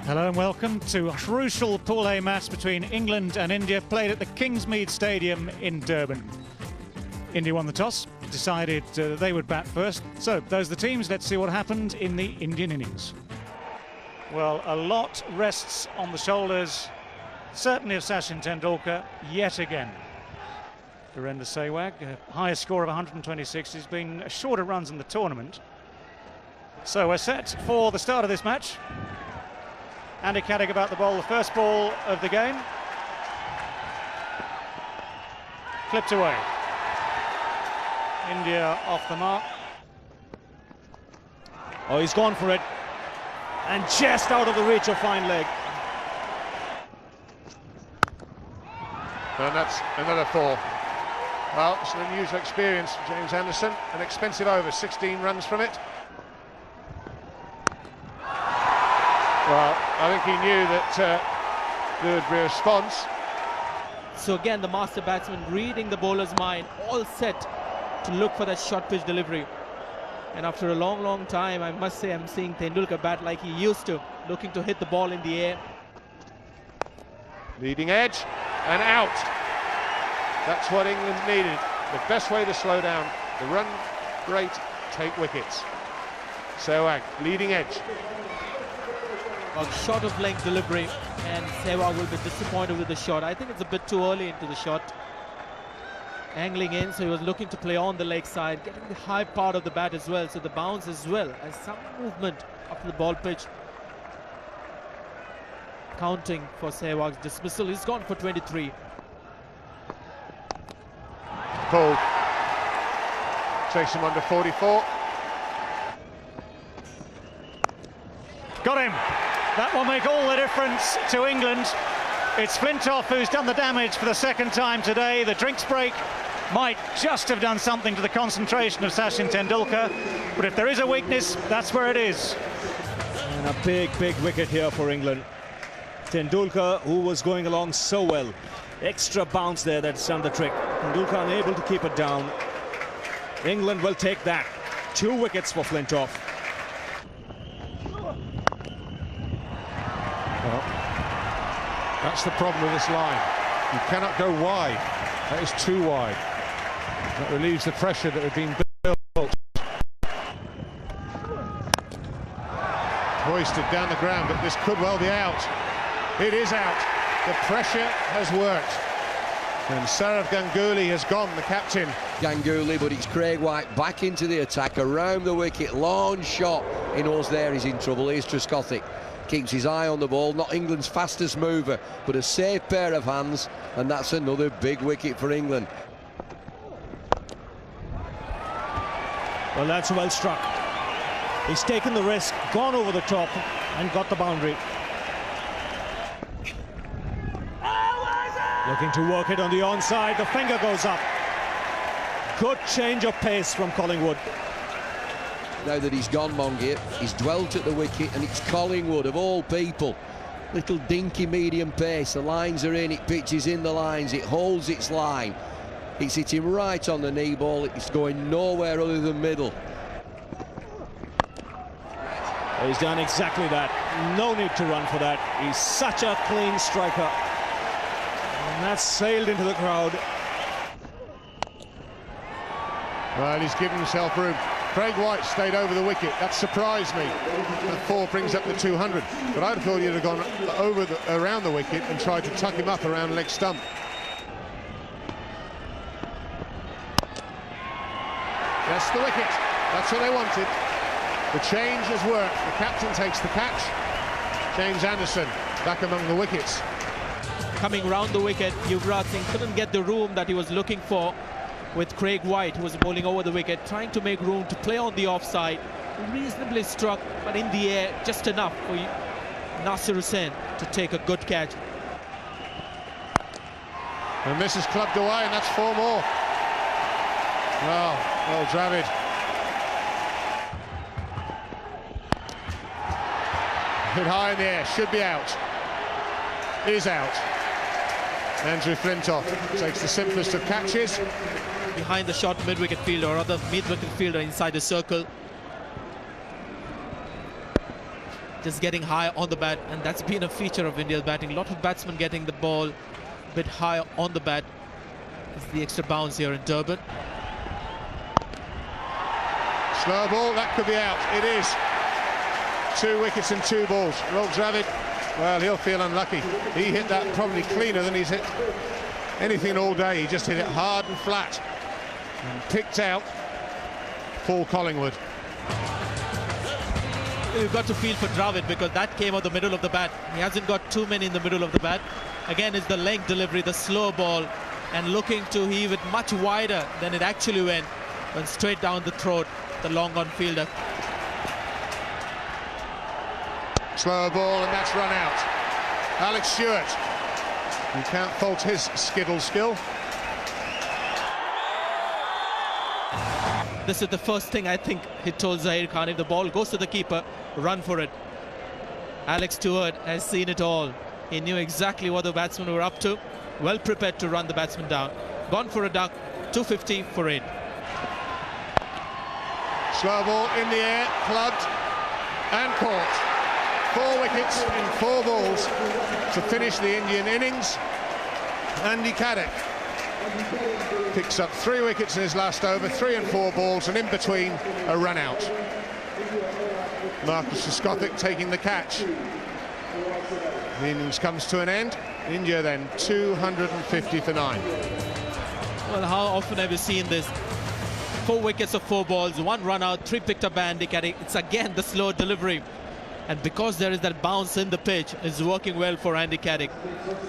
Hello and welcome to a crucial Pool A match between England and India, played at the Kingsmead Stadium in Durban. India won the toss, decided they would bat first. So those are the teams. Let's see what happened in the Indian innings. Well, a lot rests on the shoulders, certainly of Sachin Tendulkar, yet again. Virender Sehwag, highest score of 126. He's been shorter runs in the tournament. So we're set for the start of this match. Andy Caddick about the bowl, the first ball of the game. Clipped away. India off the mark. Oh, he's gone for it. And just out of the reach of fine leg. And that's another four. Well, it's an unusual experience for James Anderson. An expensive over, 16 runs from it. Well, I think he knew that there would be a response. So again, the master batsman reading the bowler's mind, all set to look for that short pitch delivery. And after a long time, I must say I'm seeing Tendulkar bat like he used to, looking to hit the ball in the air. Leading edge and out. That's what England needed. The best way to slow down the run rate, take wickets. Sehwag, leading edge. A short of length delivery, and Sehwag will be disappointed with the shot. I think it's a bit too early into the shot. Angling in, so he was looking to play on the leg side, getting the high part of the bat as well, so the bounce as well, and some movement up the ball pitch. Counting for Sehwag's dismissal. He's gone for 23. Pulled. Chase him under 44. Got him. That will make all the difference to England. It's Flintoff who's done the damage for the second time today. The drinks break might just have done something to the concentration of Sachin Tendulkar, but if there is a weakness, that's where it is. And a big wicket here for England. Tendulkar, who was going along so well. Extra bounce there that's done the trick. Tendulkar unable to keep it down. England will take that. 2 wickets for Flintoff. Well, that's the problem with this line. You cannot go wide. That is too wide. That relieves the pressure that had been built. Hoisted down the ground, but this could well be out. It is out. The pressure has worked. And Sourav Ganguly has gone, the captain. Ganguly, but it's Craig White back into the attack, around the wicket, long shot. He knows there he's in trouble. Here's Trescothick. Keeps his eye on the ball, not England's fastest mover, but a safe pair of hands, and that's another big wicket for England. Well, that's well struck. He's taken the risk, gone over the top, and got the boundary. Looking to work it on the onside, the finger goes up. Good change of pace from Collingwood. Now that he's gone, Mongier, he's dwelt at the wicket, and it's Collingwood, of all people. Little dinky medium pace, the lines are in, it pitches in the lines, it holds its line. It's hitting right on the knee ball, it's going nowhere other than middle. He's done exactly that. No need to run for that. He's such a clean striker. And that's sailed into the crowd. Well, he's given himself room. Craig White stayed over the wicket. That surprised me. The 4 brings up the 200. But I'd thought he'd have gone around the wicket and tried to tuck him up around leg stump. That's the wicket. That's what they wanted. The change has worked. The captain takes the catch. James Anderson back among the wickets. Coming round the wicket, Yuvraj Singh couldn't get the room that he was looking for with Craig White, who was bowling over the wicket, trying to make room to play on the offside. Reasonably struck, but in the air, just enough for Nasir Hussain to take a good catch. And this is clubbed away, and that's 4 more. Well, Dravid. Hit high in the air, should be out. Is out. Andrew Flintoff takes the simplest of catches. Behind the short mid-wicket fielder, or other mid-wicket fielder inside the circle. just getting high on the bat, and that's been a feature of India's batting. A lot of batsmen getting the ball a bit higher on the bat. It's the extra bounce here in Durban. Slow ball, that could be out. It is. 2 wickets and 2 balls. Rob Dravid, well, he'll feel unlucky. He hit that probably cleaner than he's hit anything all day. He just hit it hard and flat and picked out Paul Collingwood. You've got to feel for Dravid because that came out the middle of the bat. He hasn't got too many in the middle of the bat. Again, it's the length delivery, the slow ball, and looking to heave it much wider than it actually went straight down the throat, the long-on fielder. Slower ball, and that's run out. Alex Stewart. You can't fault his skittle skill. This is the first thing I think he told Zaheer Khan. If the ball goes to the keeper, run for it. Alex Stewart has seen it all. He knew exactly what the batsmen were up to. Well prepared to run the batsman down. Gone for a duck, 250 for 8. Slow ball in the air, plugged and caught. 4 wickets in 4 balls to finish the Indian innings. Andy Caddick picks up 3 wickets in his last over, 3 and 4 balls, and in between a run out. Marcus Trescothick taking the catch. The innings comes to an end. India then 250 for 9. Well, how often have you seen this? 4 wickets of 4 balls, 1 run out, 3 picked up by Andy Caddick. It's again the slow delivery. And because there is that bounce in the pitch, it's working well for Andy Caddick.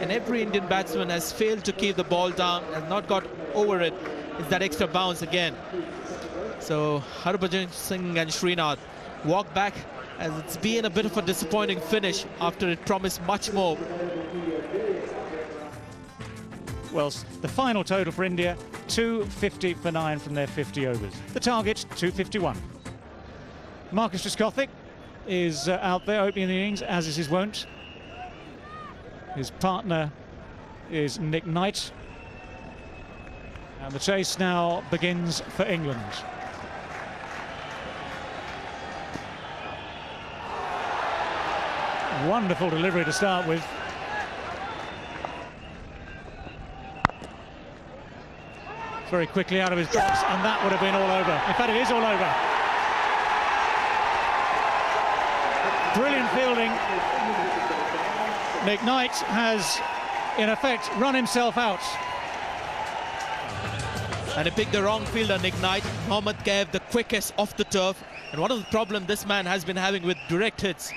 And every Indian batsman has failed to keep the ball down, has not got over it. It's that extra bounce again. So Harbhajan Singh and Srinath walk back, as it's been a bit of a disappointing finish after it promised much more. Well, the final total for India, 250 for 9 from their 50 overs. The target, 251. Marcus Trescothick is out there opening the innings, as is his wont. His partner is Nick Knight. And the chase now begins for England. Wonderful delivery to start with. Very quickly out of his box, and that would have been all over. In fact, it is all over. Brilliant fielding. Nick Knight has, in effect, run himself out. And he picked the wrong fielder, Nick Knight. Mohammad Kaif, the quickest off the turf. And one of the problems this man has been having with direct hits.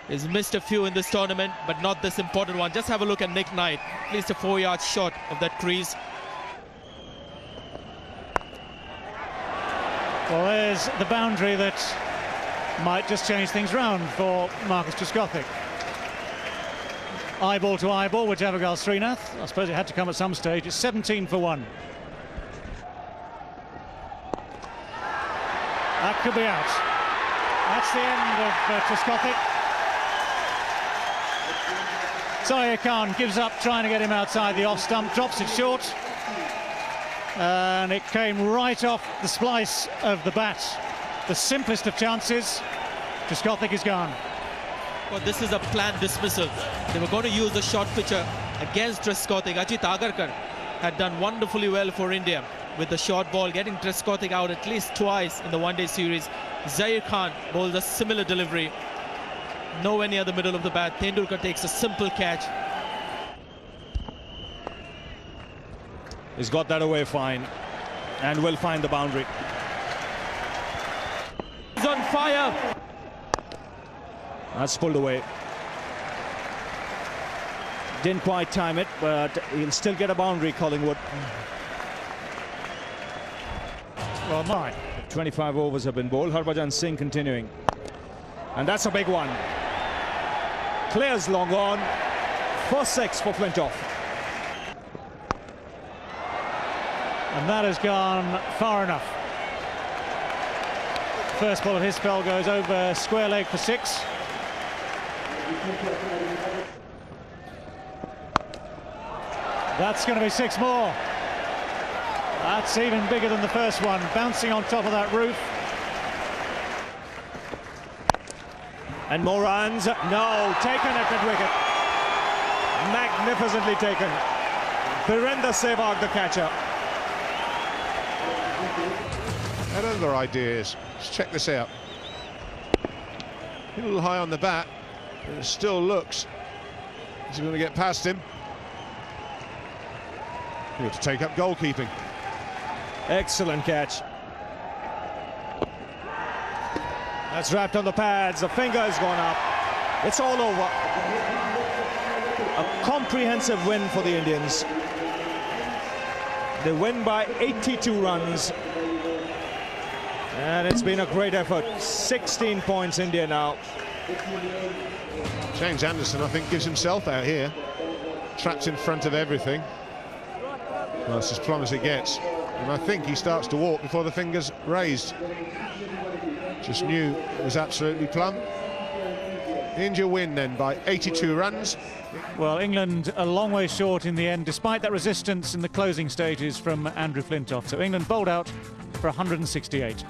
He's missed a few in this tournament, but not this important one. Just have a look at Nick Knight. At least a 4-yard shot of that crease. Well, there's the boundary that might just change things round for Marcus Trescothick. Eyeball to eyeball with Javagal Srinath. I suppose it had to come at some stage. It's 17 for 1. That could be out. That's the end of Trescothick. Zaheer Khan gives up trying to get him outside the off stump, drops it short. And it came right off the splice of the bat. The simplest of chances. Trescothick is gone. Well, this is a planned dismissal. They were going to use the short pitcher against Trescothick. Ajit Agarkar had done wonderfully well for India with the short ball, getting Trescothick out at least twice in the one-day series. Zaheer Khan bowls a similar delivery. Nowhere near the middle of the bat. Tendulkar takes a simple catch. He's got that away fine and will find the boundary. He's on fire. That's pulled away. Didn't quite time it, but he'll still get a boundary, Collingwood. Well, mine. 25 overs have been bowled. Harbhajan Singh continuing. And that's a big one. Clears long on. First 6 for Flintoff. And that has gone far enough. First ball of his spell goes over square leg for 6. That's going to be 6 more. That's even bigger than the first one, bouncing on top of that roof. And Morans, no, taken at mid-wicket. Magnificently taken. Virender Sehwag, the catcher. And other ideas. Let's check this out. A little high on the bat, but it still looks he's going to get past him. He had to take up goalkeeping. Excellent catch. That's wrapped on the pads. The finger has gone up. It's all over. A comprehensive win for the Indians. They win by 82 runs. And it's been a great effort. 16 points India now. James Anderson, I think, gives himself out here. Trapped in front of everything. Well, it's as plumb as it gets. And I think he starts to walk before the finger's raised. Just knew it was absolutely plumb. India win then by 82 runs. Well, England a long way short in the end, despite that resistance in the closing stages from Andrew Flintoff. So England bowled out for 168.